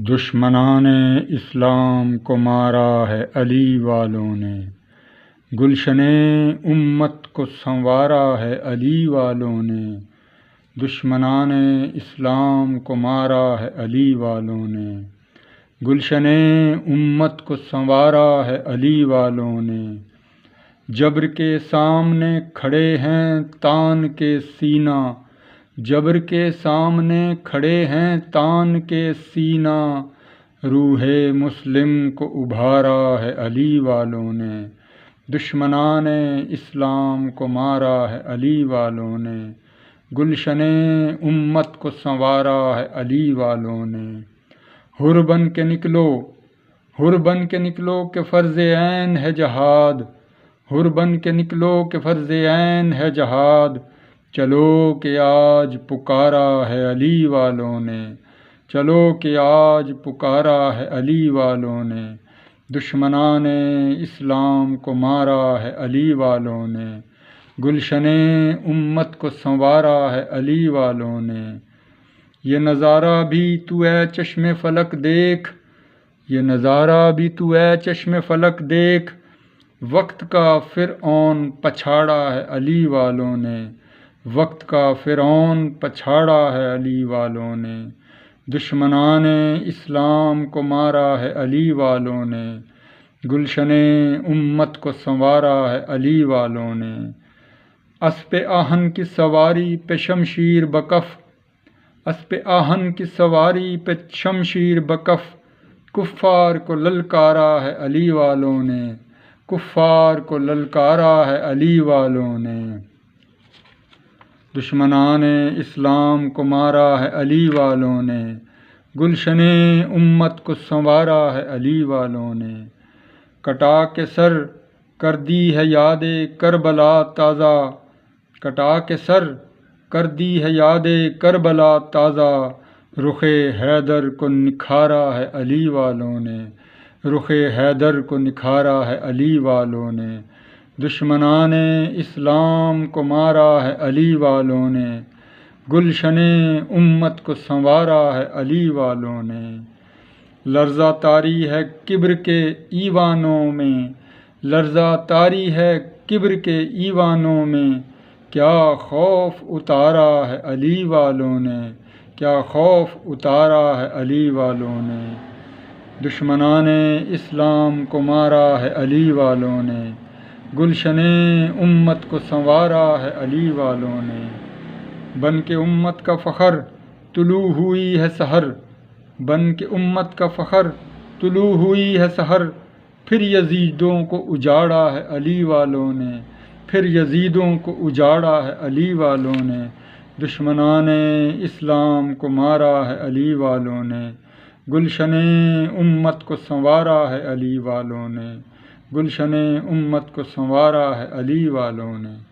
دشمنان اسلام کو مارا ہے علی والوں نے، گلشن امت کو سنوارا ہے علی والوں نے۔ دشمنان اسلام کو مارا ہے علی والوں نے، گلشن امت کو سنوارا ہے علی والوں نے۔ جبر کے سامنے کھڑے ہیں تان کے سینہ، جبر کے سامنے کھڑے ہیں تان کے سینہ۔ روح مسلم کو ابھارا ہے علی والوں نے، دشمنان اسلام کو مارا ہے علی والوں نے، گلشن امت کو سنوارا ہے علی والوں نے۔ حر بن کے نکلو، حر بن کے نکلو کہ فرض عین ہے جہاد، حر بن کے نکلو کہ فرض عین ہے جہاد۔ چلو کہ آج پکارا ہے علی والوں نے، چلو کہ آج پکارا ہے علی والوں نے۔ دشمنان اسلام کو مارا ہے علی والوں نے، گلشن امت کو سنوارا ہے علی والوں نے۔ یہ نظارہ بھی تو اے چشم فلک دیکھ، یہ نظارہ بھی تو اے چشم فلک دیکھ۔ وقت کا فرعون پچھاڑا ہے علی والوں نے، وقت کا فرعون پچھاڑا ہے علی والوں نے۔ دشمنان اسلام کو مارا ہے علی والوں نے، گلشن امت کو سنوارا ہے علی والوں نے۔ اسپِ آہن کی سواری پہ شمشیر بکف، اسپِ آہن کی سواری پہ شمشیر بکف۔ کفار کو للکارا ہے علی والوں نے، کفار کو للکارا ہے علی والوں نے۔ دشمنان اسلام کو مارا ہے علی والوں نے، گلشن امت کو سنوارا ہے علی والوں نے۔ کٹا کے سر کر دی ہے یاد کربلا تازہ، کٹا کے سر کر دی ہے یاد کربلا تازہ۔ رخ حیدر کو نکھارا ہے علی والوں نے، رخ حیدر کو نکھارا ہے علی والوں نے۔ دشمنان اسلام کو مارا ہے علی والوں نے، گلشن امت کو سنوارا ہے علی والوں نے۔ لرزہ طاری ہے کبر کے ایوانوں میں، لرزہ طاری ہے کبر کے ایوانوں میں۔ کیا خوف اتارا ہے علی والوں نے، کیا خوف اتارا ہے علی والوں نے۔ دشمنان اسلام کو مارا ہے علی والوں نے، گلشن امت کو سنوارا ہے علی والوں نے۔ بن کے امت کا فخر طلوع ہوئی ہے سحر، بن کے امت کا فخر طلوع ہوئی ہے سحر۔ پھر یزیدوں کو اجاڑا ہے علی والوں نے، پھر یزیدوں کو اجاڑا ہے علی والوں نے۔ دشمنان اسلام کو مارا ہے علی والوں نے، گلشن امت کو سنوارا ہے علی والوں نے، گلشن امت کو سنوارا ہے علی والوں نے۔